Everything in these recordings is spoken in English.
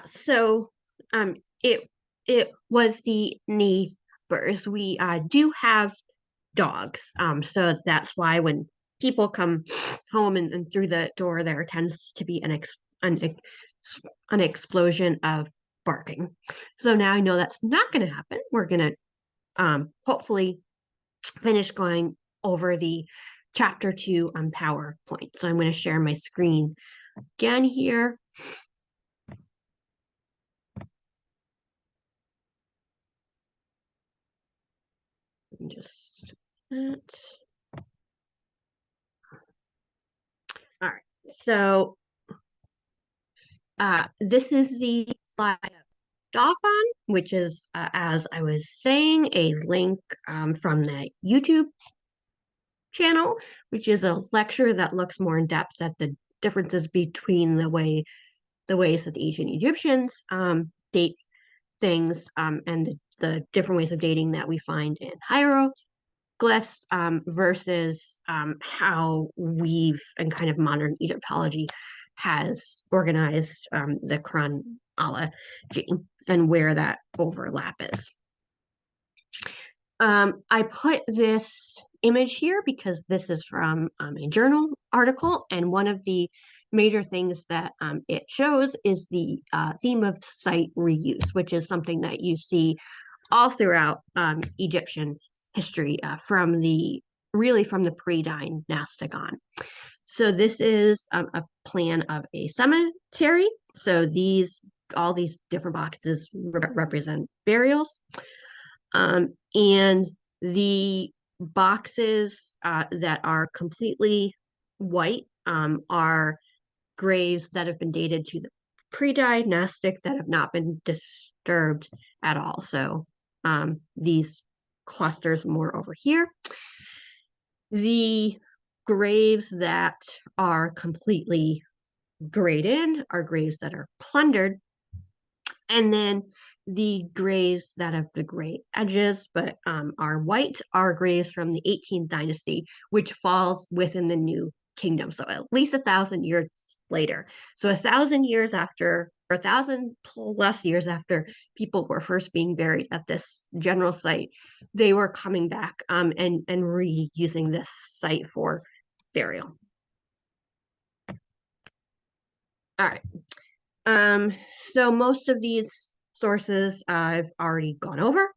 So um it it was the neighbors. We do have dogs. So that's why when people come home and through the door, there tends to be an explosion of barking. So now I know that's not going to happen. We're going to hopefully finish going over the chapter 2 on PowerPoint. So I'm going to share my screen again here. Just that. All right. So this is the slide off on, which is, as I was saying, a link from the YouTube channel, which is a lecture that looks more in depth at the differences between the ways that the ancient Egyptians date things and the different ways of dating that we find in hieroglyphs versus how we've and kind of modern Egyptology has organized the chronology and where that overlap is. I put this image here because this is from a journal article, and one of the major things that it shows is the theme of site reuse, which is something that you see all throughout Egyptian history from the pre-dynastic on. So this is a plan of a cemetery. So all these different boxes represent burials. And the boxes that are completely white are graves that have been dated to the pre-dynastic that have not been disturbed at all. So these clusters more over here. The graves that are completely grayed in are graves that are plundered. And then the graves that have the gray edges but are white are graves from the 18th dynasty, which falls within the New Kingdom. So at least 1,000 years later. So 1,000 years after, or 1,000+ years after people were first being buried at this general site, they were coming back and reusing this site for burial. All right. So most of these sources I've already gone over.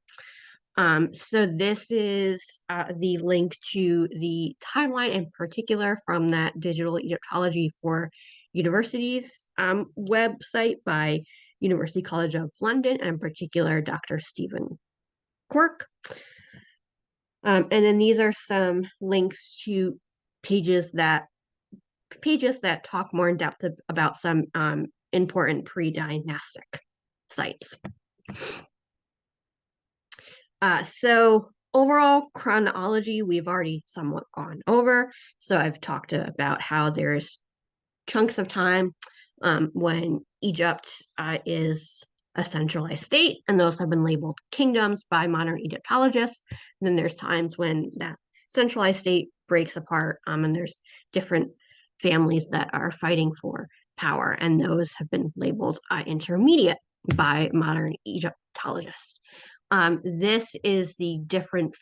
So this is the link to the timeline in particular from that Digital Egyptology for Universities website by University College of London, and in particular Dr. Stephen Quirk. And then these are some links to pages that talk more in depth about some important pre-dynastic sites. So overall chronology, we've already somewhat gone over. So I've talked about how there's chunks of time when Egypt is a centralized state, and those have been labeled kingdoms by modern Egyptologists. And then there's times when that centralized state breaks apart, and there's different families that are fighting for power, and those have been labeled intermediate by modern Egyptologists. This is the different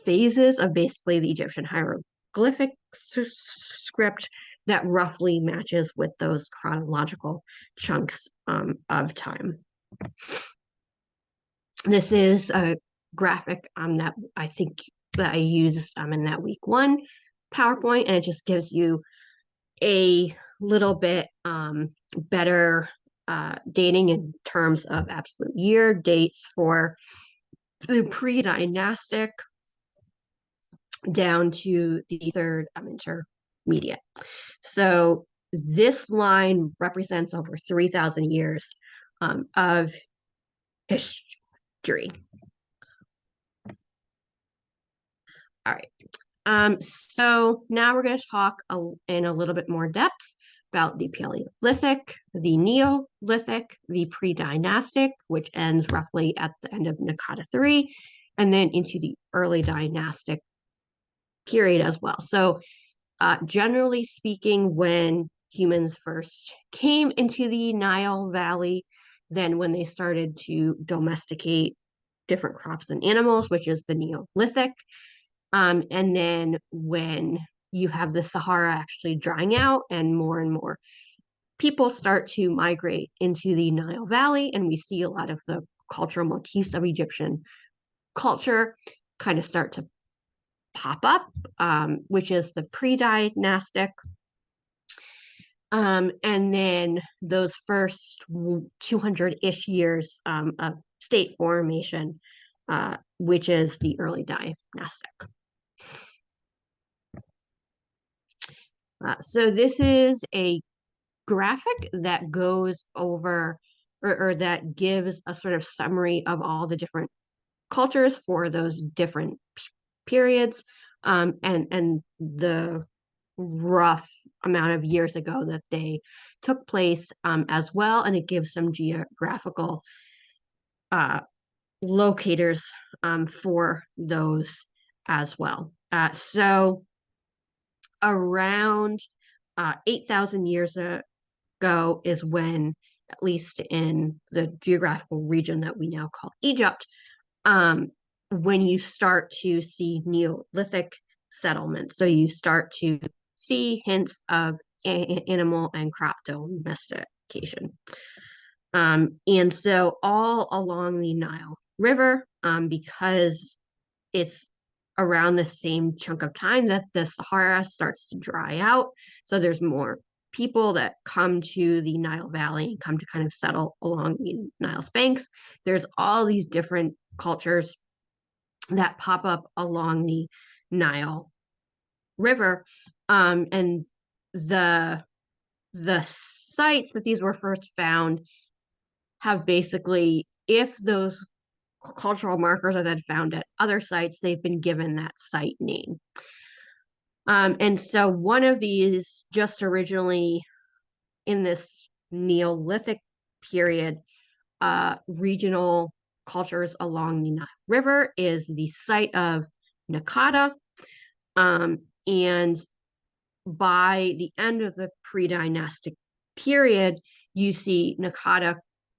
phases of basically the Egyptian hieroglyphic script that roughly matches with those chronological chunks of time. This is a graphic that I think that I used in that week 1 PowerPoint, and it just gives you a little bit better dating in terms of absolute year dates for the pre-dynastic down to the third intermediate. So this line represents over 3,000 years of history. All right. So now we're going to talk in a little bit more depth about the Paleolithic, the Neolithic, the pre-dynastic, which ends roughly at the end of Naqada III, and then into the early dynastic period as well. So generally speaking, when humans first came into the Nile Valley, then when they started to domesticate different crops and animals, which is the Neolithic. And then when you have the Sahara actually drying out and more people start to migrate into the Nile Valley, and we see a lot of the cultural motifs of Egyptian culture kind of start to pop up, which is the pre-dynastic. And then those first 200-ish years of state formation, which is the early dynastic. So this is a graphic that goes over or that gives a sort of summary of all the different cultures for those different periods, and the rough amount of years ago that they took place, as well. And it gives some geographical locators for those as well. So around 8,000 years ago is when, at least in the geographical region that we now call Egypt, when you start to see Neolithic settlements. So you start to see hints of animal and crop domestication. And so all along the Nile River, because it's around the same chunk of time that the Sahara starts to dry out. So there's more people that come to the Nile Valley and come to kind of settle along the Nile's banks. There's all these different cultures that pop up along the Nile River. And the sites that these were first found have basically, if those cultural markers are then found at other sites, they've been given that site name. And so one of these, just originally in this Neolithic period, regional cultures along the Nile River, is the site of Nakata. And by the end of the pre-dynastic period, you see Nakata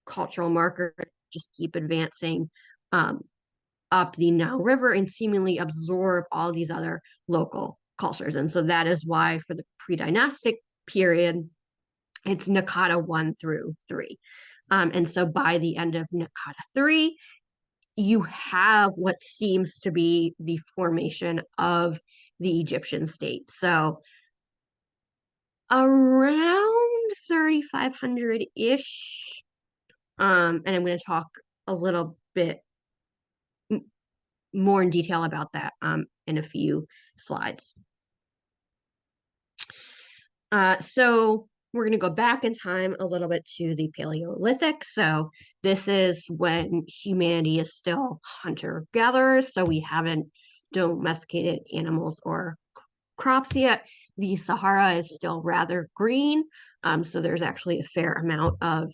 cultural markers just keep advancing up the Nile River and seemingly absorb all these other local cultures. And so that is why for the pre-dynastic period, it's Nakata 1 through 3. And so by the end of Nakata 3, you have what seems to be the formation of the Egyptian state. So around 3,500-ish, and I'm going to talk a little bit more in detail about that in a few slides. So we're going to go back in time a little bit to the Paleolithic. So this is when humanity is still hunter-gatherers. So we haven't domesticated animals or crops yet. The Sahara is still rather green. So there's actually a fair amount of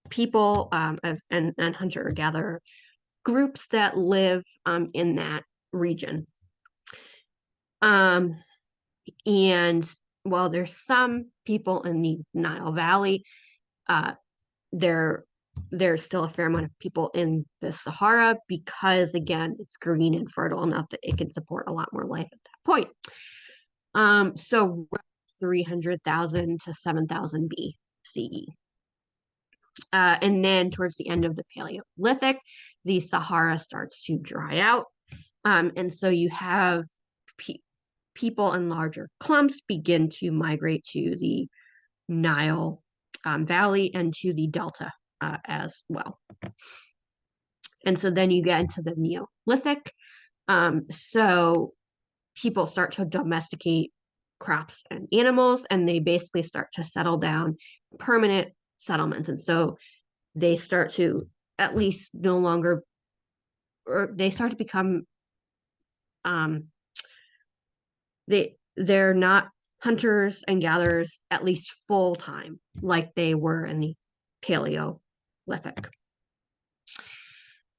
people and hunter-gatherer groups that live in that region. And while there's some people in the Nile Valley, there's still a fair amount of people in the Sahara because, again, it's green and fertile enough that it can support a lot more life at that point. So 300,000 to 7,000 BCE. And then towards the end of the Paleolithic, the Sahara starts to dry out. And so you have people in larger clumps begin to migrate to the Nile Valley and to the Delta as well. And so then you get into the Neolithic. So people start to domesticate crops and animals, and they basically start to settle down permanent settlements. And so they start to at least no longer, or they start to become, they're not hunters and gatherers, at least full time, like they were in the Paleolithic.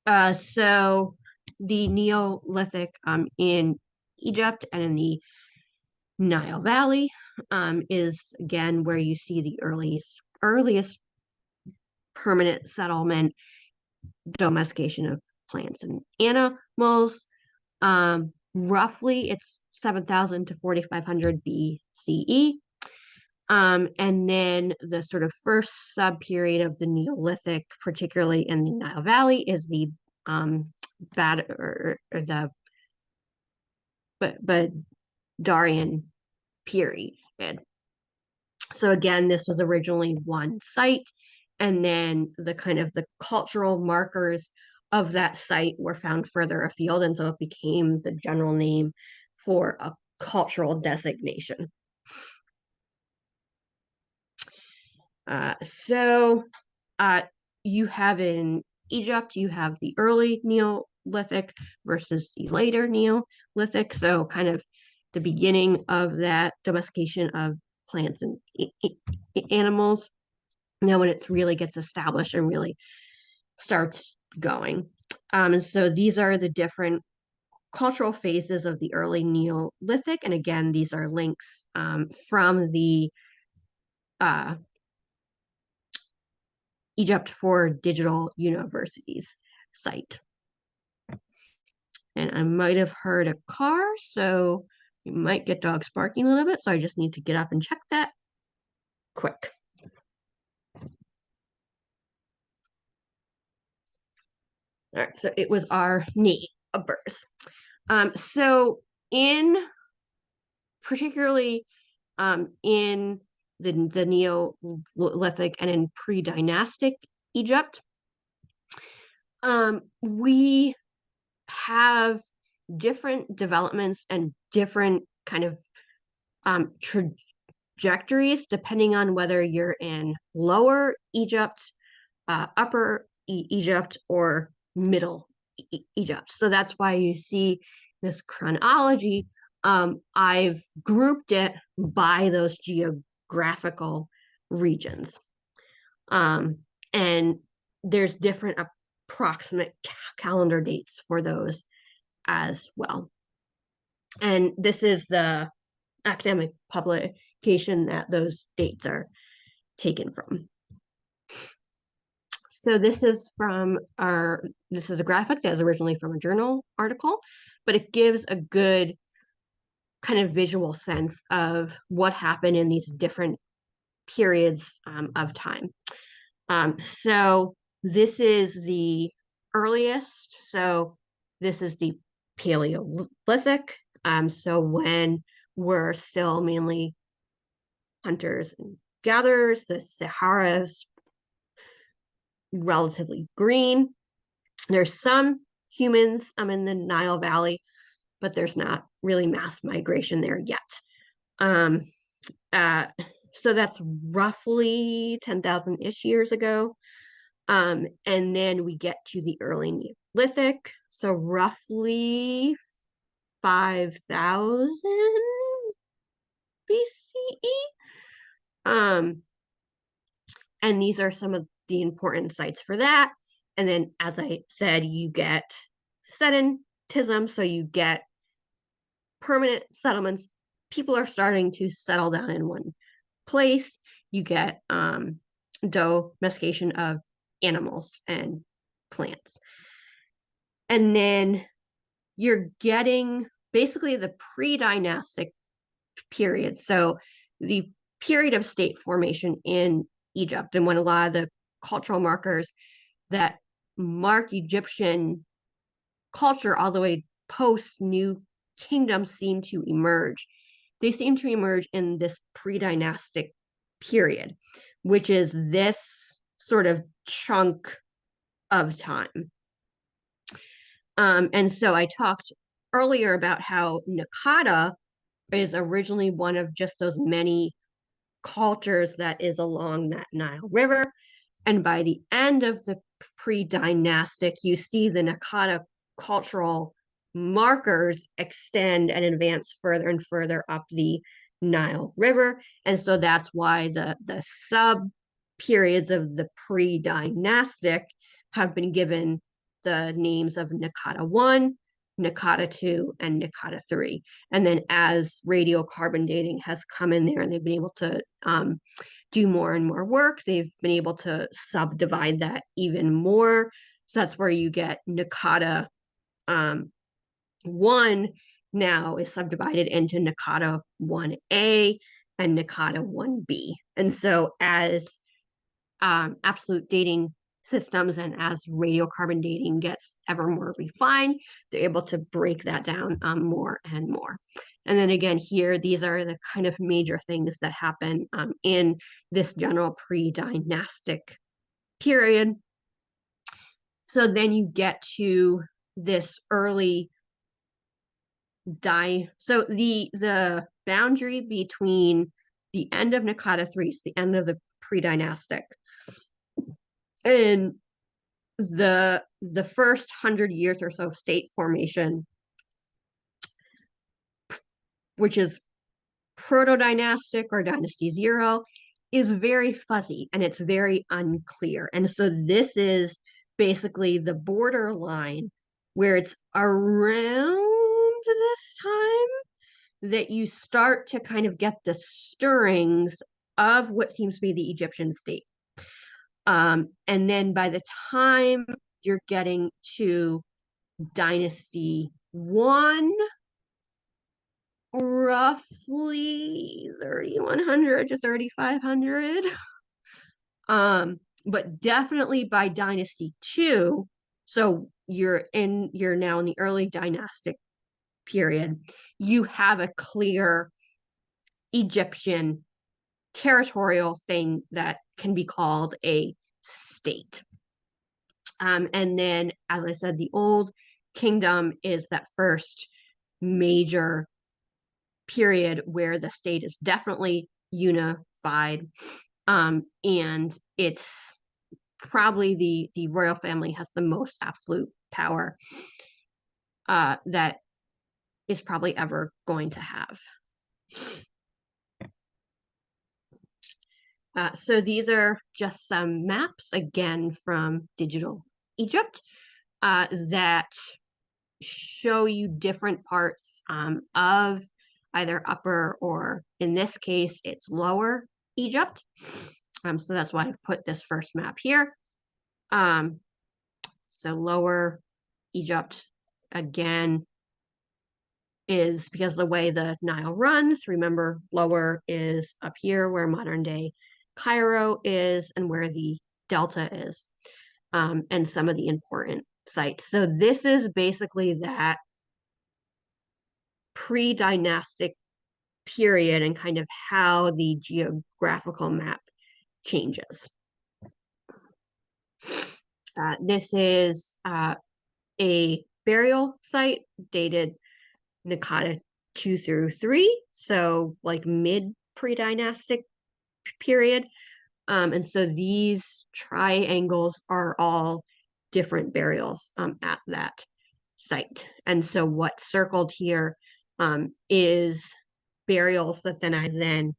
So the Neolithic in Egypt and in the Nile Valley is again where you see the earliest permanent settlement, domestication of plants and animals. Roughly, it's 7,000 to 4,500 BCE. And then the sort of first sub period of the Neolithic, particularly in the Nile Valley, is the the Darian period. So again, this was originally one site, and then the kind of the cultural markers of that site were found further afield, and so it became the general name for a cultural designation. So you have in Egypt, you have the early Neolithic versus the later Neolithic. So kind of the beginning of that domestication of plants and animals. Now when it really gets established and really starts going. And so these are the different cultural phases of the early Neolithic. And again, these are links from the uh, Egypt for Digital Universities site. And I might have heard a car, so you might get dogs barking a little bit. So I just need to get up and check that quick. All right, so it was our neighbors. So in particularly in the Neolithic and in pre-dynastic Egypt, we have different developments and different kind of trajectories depending on whether you're in Lower Egypt, Upper Egypt, or Middle Egypt. So that's why you see this chronology. I've grouped it by those geographical regions. And there's different approximate calendar dates for those as well. And this is the academic publication that those dates are taken from. So this is a graphic that was originally from a journal article, but it gives a good kind of visual sense of what happened in these different periods of time. So this is the earliest. So this is the Paleolithic. So when we're still mainly hunters and gatherers, the Sahara is relatively green. There's some humans in the Nile Valley, but there's not really mass migration there yet. So that's roughly 10,000-ish years ago. And then we get to the early Neolithic, so roughly 5,000 BCE. And these are some of the important sites for that. And then, as I said, you get sedentism, so you get permanent settlements. People are starting to settle down in one place. You get domestication of animals and plants. And then you're getting basically the pre-dynastic period. So the period of state formation in Egypt, and when a lot of the cultural markers that mark Egyptian culture all the way post New Kingdom seem to emerge. They seem to emerge in this pre-dynastic period, which is this sort of chunk of time. And so I talked earlier about how Nakata is originally one of just those many cultures that is along that Nile River. And by the end of the pre-dynastic, you see the Nakata cultural markers extend and advance further and further up the Nile River. And so that's why the sub periods of the pre-dynastic have been given the names of Nakata 1, Nakata 2 and Nakata 3. And then as radiocarbon dating has come in there and they've been able to do more and more work, they've been able to subdivide that even more. So that's where you get Nakata 1 now is subdivided into Nakata 1A and Nakata 1B. And so as absolute dating systems and as radiocarbon dating gets ever more refined, they're able to break that down more and more. And then again, here, these are the kind of major things that happen in this general pre-dynastic period. So then you get to this early so the boundary between the end of Nakata 3, so the end of the pre-dynastic, and the first 100 years or so state formation, which is proto-dynastic or dynasty 0, is very fuzzy and it's very unclear. And so this is basically the borderline where it's around this time that you start to kind of get the stirrings of what seems to be the Egyptian state. And then by the time you're getting to Dynasty 1, roughly 3,100 to 3,500. But definitely by Dynasty 2, so you're now in the early dynastic period, you have a clear Egyptian territorial thing that can be called a state. And then, as I said, the Old Kingdom is that first major period where the state is definitely unified. And it's probably the royal family has the most absolute power that is probably ever going to have. So these are just some maps, again, from Digital Egypt that show you different parts of either upper or, in this case, it's lower Egypt. So that's why I've put this first map here. So lower Egypt, again, is because the way the Nile runs, remember, lower is up here where modern day Cairo is and where the Delta is, and some of the important sites. So this is basically that pre-dynastic period and kind of how the geographical map changes. This is a burial site dated Nakata 2 through 3, so like mid pre-dynastic period. And so these triangles are all different burials at that site. And so what's circled here is burials that then I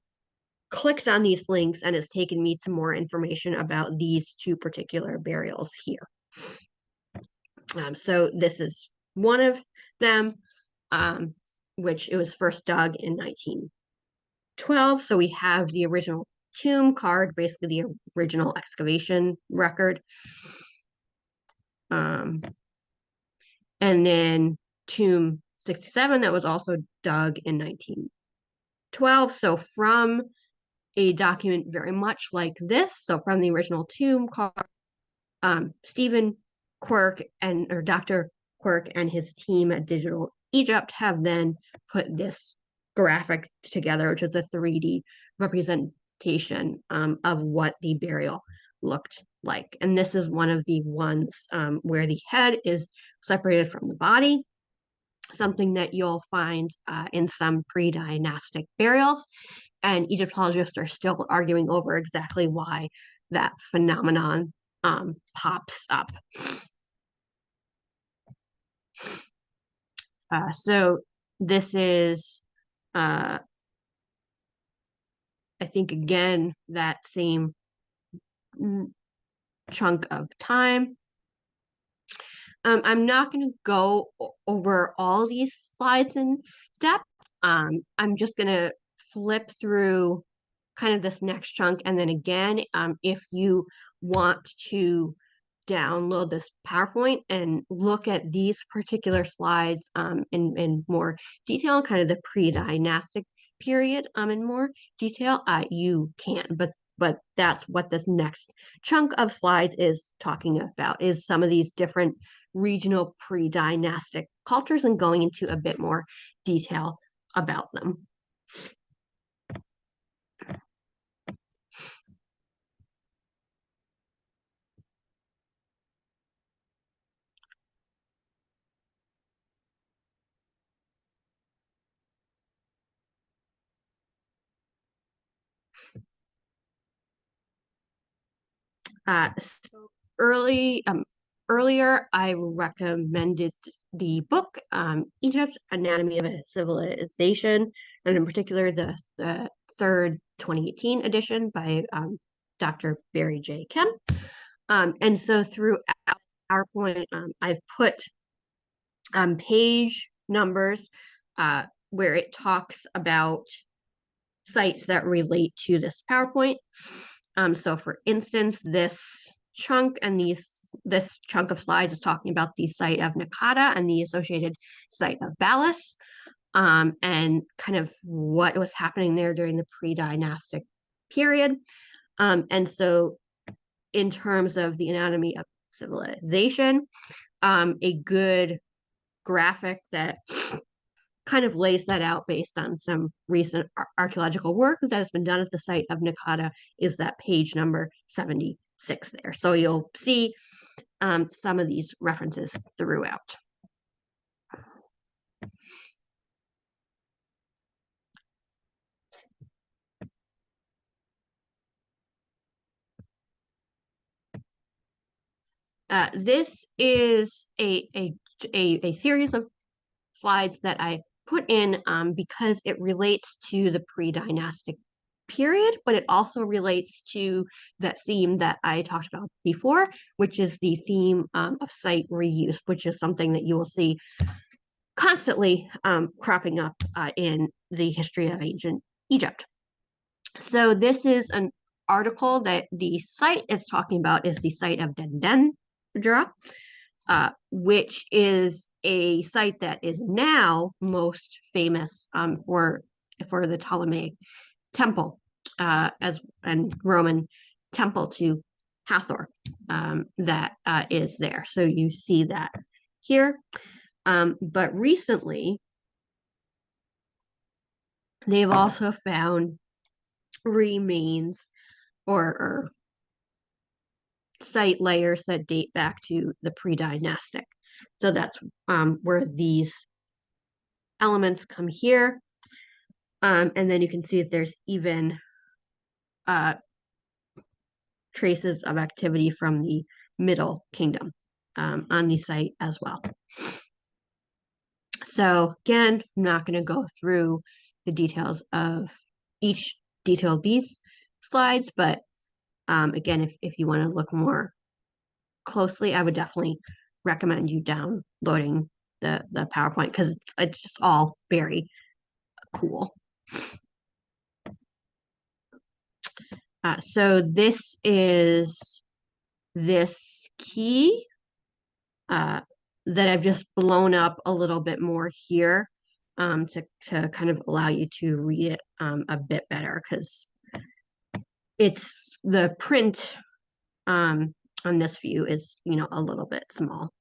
clicked on these links and it's taken me to more information about these two particular burials here. So this is one of them, which it was first dug in 1912. So we have the original tomb card, basically the original excavation record. And then tomb 67 that was also dug in 1912. So from a document very much like this, so from the original tomb card, Stephen Quirk or Dr. Quirk and his team at Digital Egypt have then put this graphic together, which is a 3D representation of what the burial looked like. And this is one of the ones where the head is separated from the body, something that you'll find in some pre-dynastic burials. And Egyptologists are still arguing over exactly why that phenomenon pops up. So this is, I think, again, that same chunk of time. I'm not going to go over all these slides in depth. I'm just going to flip through kind of this next chunk. And then again, if you want to download this PowerPoint and look at these particular slides in more detail, kind of the pre-dynastic period in more detail, you can. But that's what this next chunk of slides is talking about, is some of these different regional pre-dynastic cultures and going into a bit more detail about them. So earlier, I recommended the book Egypt: Anatomy of a Civilization, and in particular the third 2018 edition by Dr. Barry J. Kemp. And so throughout PowerPoint, I've put page numbers where it talks about sites that relate to this PowerPoint. So for instance, this chunk of slides is talking about the site of Nakata and the associated site of Balas, and kind of what was happening there during the pre-dynastic period. And so in terms of the anatomy of civilization, a good graphic that kind of lays that out based on some recent archaeological work that has been done at the site of Nakata is that page number 76 there. So you'll see some of these references throughout. This is a series of slides that I put in because it relates to the pre-dynastic period, but it also relates to that theme that I talked about before, which is the theme of site reuse, which is something that you will see constantly cropping up in the history of ancient Egypt. So this is an article that the site is talking about is the site of Dendendra, which is a site that is now most famous for the Ptolemaic temple as and Roman temple to Hathor that is there. So you see that here. But recently, they've also found remains or site layers that date back to the pre-dynastic. So that's where these elements come here. And then you can see that there's even traces of activity from the Middle Kingdom on the site as well. So again, I'm not going to go through the details of each detail of these slides, but again, if you want to look more closely, I would definitely recommend you downloading the PowerPoint because it's just all very cool. So this is this key that I've just blown up a little bit more here to kind of allow you to read it a bit better because it's the print on this view is, a little bit small.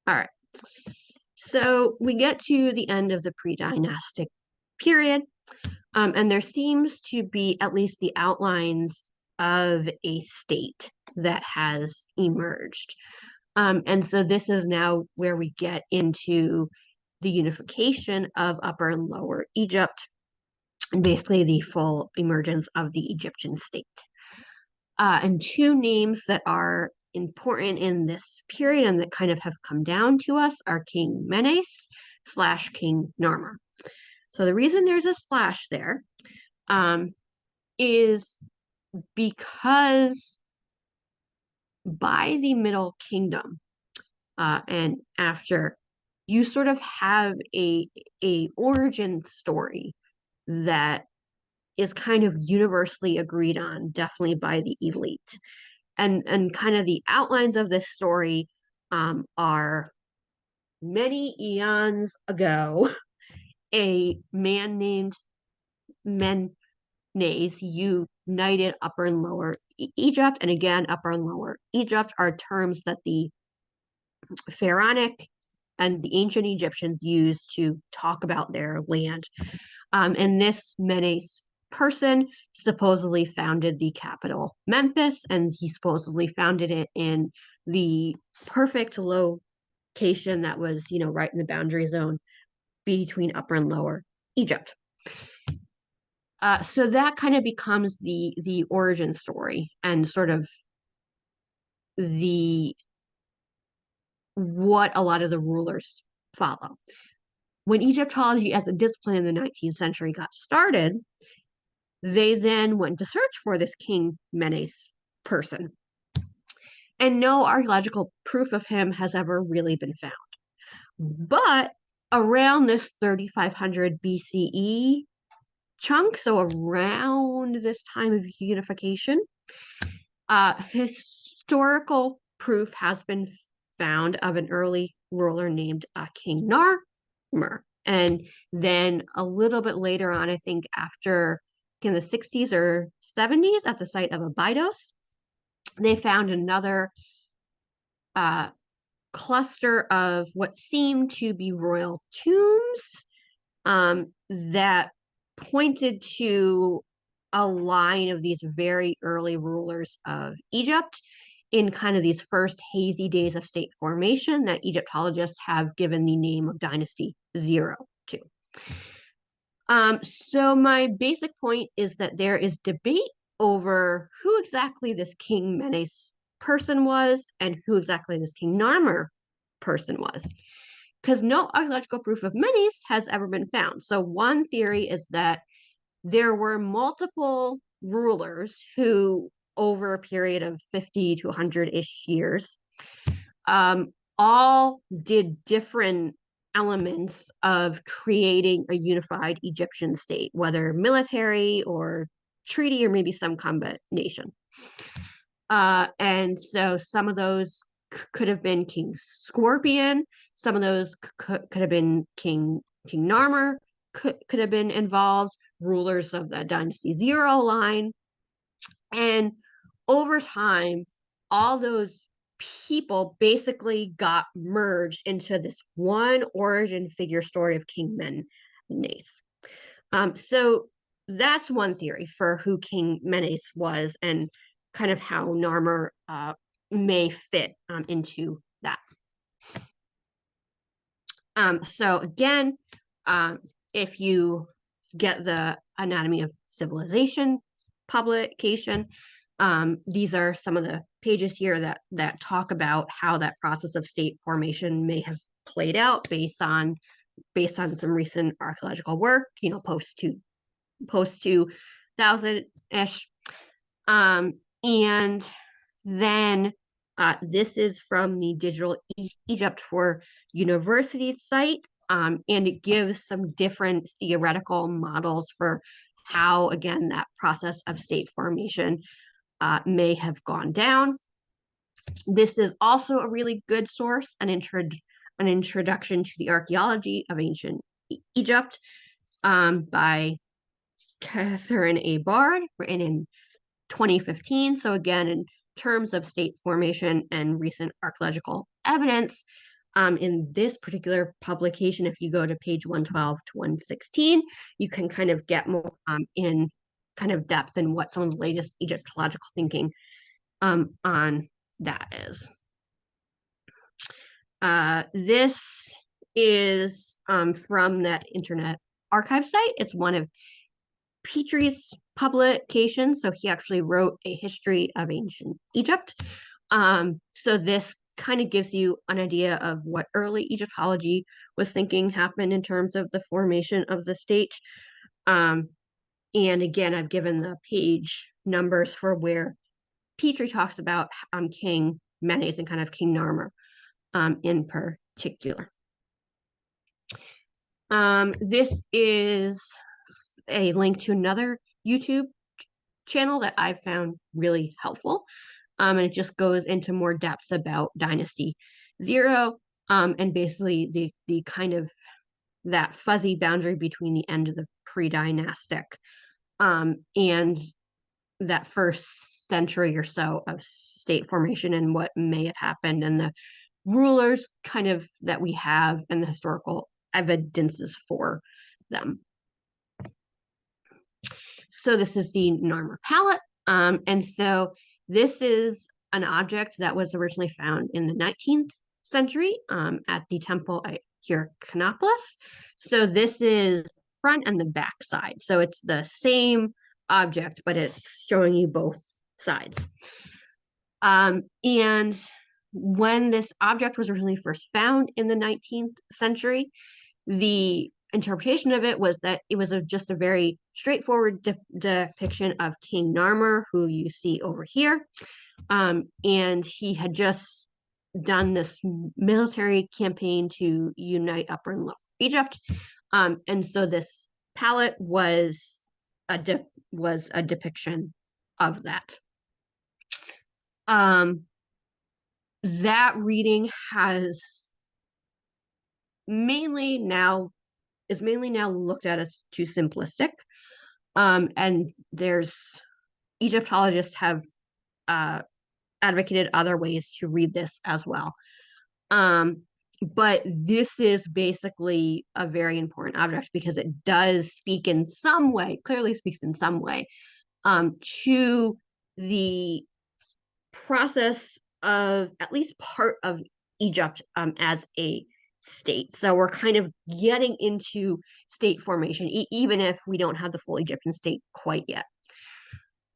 All right. So we get to the end of the pre-dynastic period, and there seems to be at least the outlines of a state that has emerged. And so this is now where we get into the unification of Upper and Lower Egypt, and basically the full emergence of the Egyptian state. And two names that are important in this period and that kind of have come down to us are King Menes. slash King Narmer. So the reason there's a slash there is because by the Middle Kingdom and after, you sort of have a origin story that is kind of universally agreed on, definitely by the elite. And kind of the outlines of this story are many eons ago, a man named Menes united Upper and Lower Egypt. And again, Upper and Lower Egypt are terms that the Pharaonic and the ancient Egyptians used to talk about their land. And this Menes person supposedly founded the capital, Memphis, and he supposedly founded it in the perfect location that was, right in the boundary zone between Upper and Lower Egypt. So that kind of becomes the origin story and sort of the what a lot of the rulers follow. When Egyptology as a discipline in the 19th century got started, they then went to search for this King Menes person. And no archaeological proof of him has ever really been found. But around this 3500 BCE chunk, so around this time of unification, historical proof has been found of an early ruler named King Narmer. And then a little bit later on, I think after in the 60s or 70s, at the site of Abydos, they found another cluster of what seemed to be royal tombs that pointed to a line of these very early rulers of Egypt in kind of these first hazy days of state formation that Egyptologists have given the name of Dynasty Zero to. So my basic point is that there is debate over who exactly this King Menes person was and who exactly this King Narmer person was, because no archaeological proof of Menes has ever been found. So one theory is that there were multiple rulers who, over a period of 50 to 100-ish years, all did different elements of creating a unified Egyptian state, whether military or treaty or maybe some combination. And so some of those could have been King Scorpion, some of those could have been King Narmer, could have been involved, rulers of the Dynasty Zero line. And over time, all those people basically got merged into this one origin figure story of King Menes. So that's one theory for who King Menes was and kind of how Narmer may fit into that. So again, if you get the Anatomy of Civilization publication, these are some of the pages here that talk about how that process of state formation may have played out based on some recent archaeological work, post 2000-ish. And then this is from the Digital Egypt for University site, and it gives some different theoretical models for how, again, that process of state formation may have gone down. This is also a really good source, an introduction to the archaeology of ancient Egypt by Catherine A. Bard, written in 2015. So again, in terms of state formation and recent archaeological evidence, in this particular publication, if you go to page 112 to 116, you can kind of get more in kind of depth in what some of the latest Egyptological thinking on that is. This is from that Internet Archive site. It's one of Petrie's publications. So he actually wrote a history of ancient Egypt. So this kind of gives you an idea of what early Egyptology was thinking happened in terms of the formation of the state. And again, I've given the page numbers for where Petrie talks about King Menes and kind of King Narmer in particular. This is a link to another YouTube channel that I found really helpful. And it just goes into more depth about Dynasty Zero, and basically the kind of that fuzzy boundary between the end of the pre-dynastic and that first century or so of state formation and what may have happened and the rulers kind of that we have and the historical evidences for them. So this is the Narmer palette. And so this is an object that was originally found in the 19th century at the temple at Hierakonpolis. So this is front and the back side. So it's the same object, but it's showing you both sides. And when this object was originally first found in the 19th century, the interpretation of it was that it was just a very straightforward depiction of King Narmer, who you see over here. And he had just done this military campaign to unite Upper and Lower Egypt. And so this palette was a depiction of that. That reading is mainly now looked at as too simplistic. And there's Egyptologists have advocated other ways to read this as well. But this is basically a very important object because it does speak in some way, clearly speaks in some way, to the process of at least part of Egypt as a state. So we're kind of getting into state formation, even if we don't have the full Egyptian state quite yet.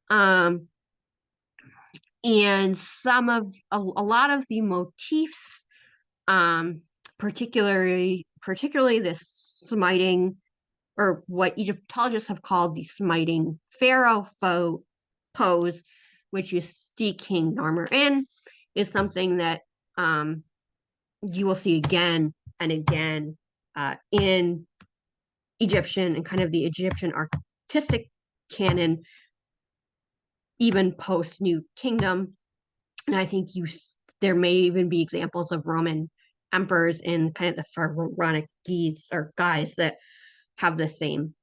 And a lot of the motifs, particularly this smiting, or what Egyptologists have called the smiting pharaoh pose, which you see King Narmer in, is something that you will see again and again in Egyptian and kind of the Egyptian artistic canon, even post New Kingdom. And I think there may even be examples of Roman emperors in kind of the pharaonic guise that have the same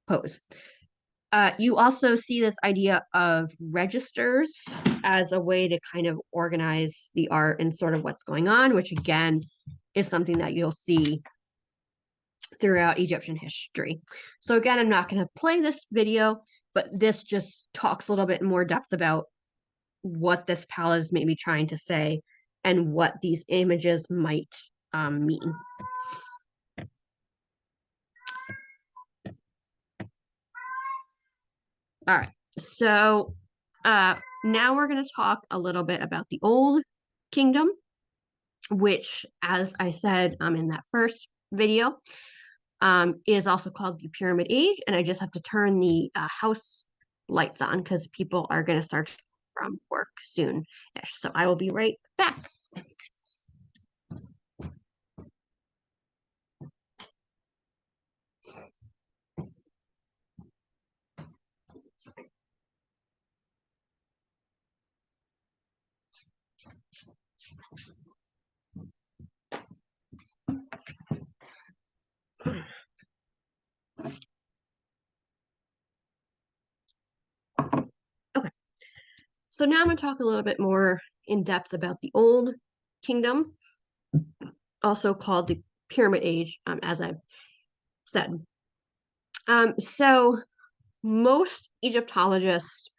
pose. You also see this idea of registers as a way to kind of organize the art and sort of what's going on, which again is something that you'll see throughout Egyptian history. So again, I'm not going to play this video, but this just talks a little bit more depth about what this palette is maybe trying to say and what these images might mean. All right, so now we're going to talk a little bit about the Old Kingdom, which, as I said in that first video, is also called the Pyramid Age. And I just have to turn the house lights on because people are going to start from work soon. So I will be right back. Okay, so now I'm going to talk a little bit more in depth about the Old Kingdom, also called the Pyramid Age, as I've said. So most Egyptologists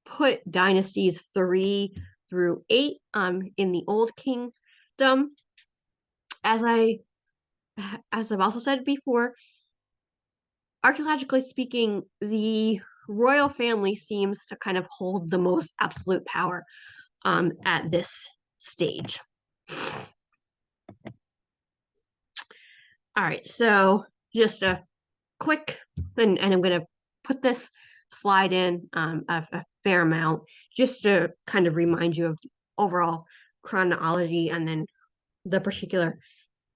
put dynasties 3 through 8 in the Old Kingdom. As I've also said before, archaeologically speaking, the royal family seems to kind of hold the most absolute power at this stage. All right, so just a quick, and I'm going to put this slide in a fair amount just to kind of remind you of the overall chronology and then the particular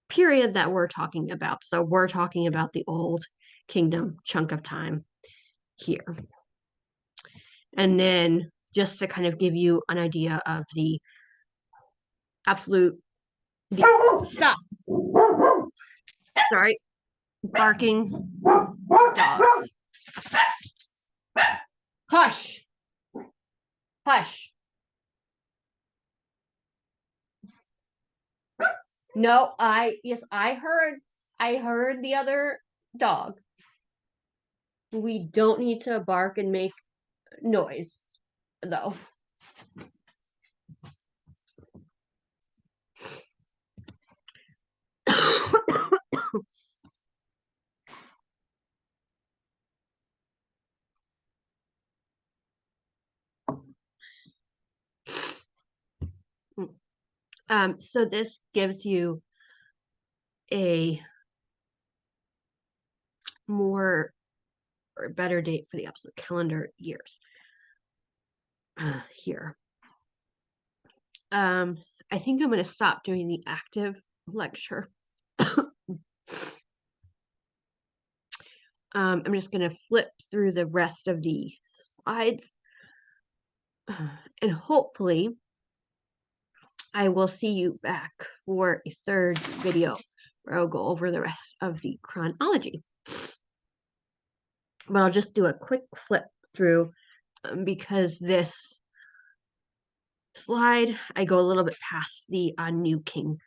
period that we're talking about. So we're talking about the Old Kingdom chunk of time here. And then just to kind of give you an idea of the absolute stop. Sorry, barking dogs. Hush. Hush. No, yes, I heard the other dog. We don't need to bark and make noise though. So this gives you a more or better date for the absolute calendar years here. I think I'm going to stop doing the active lecture. I'm just going to flip through the rest of the slides. And hopefully I will see you back for a third video where I'll go over the rest of the chronology. But I'll just do a quick flip through because this slide, I go a little bit past the New Kingdom.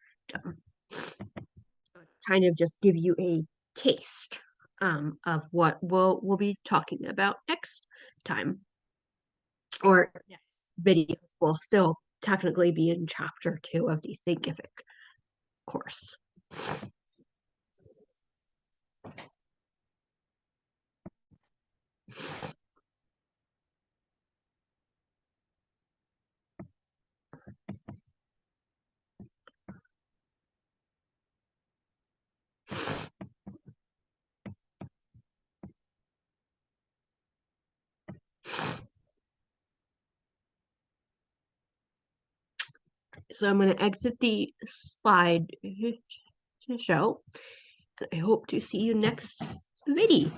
Kind of just give you a taste of what we'll be talking about next time. Or next video will still technically be in chapter 2 of the Thinkific course. So I'm going to exit the slide show. I hope to see you next video.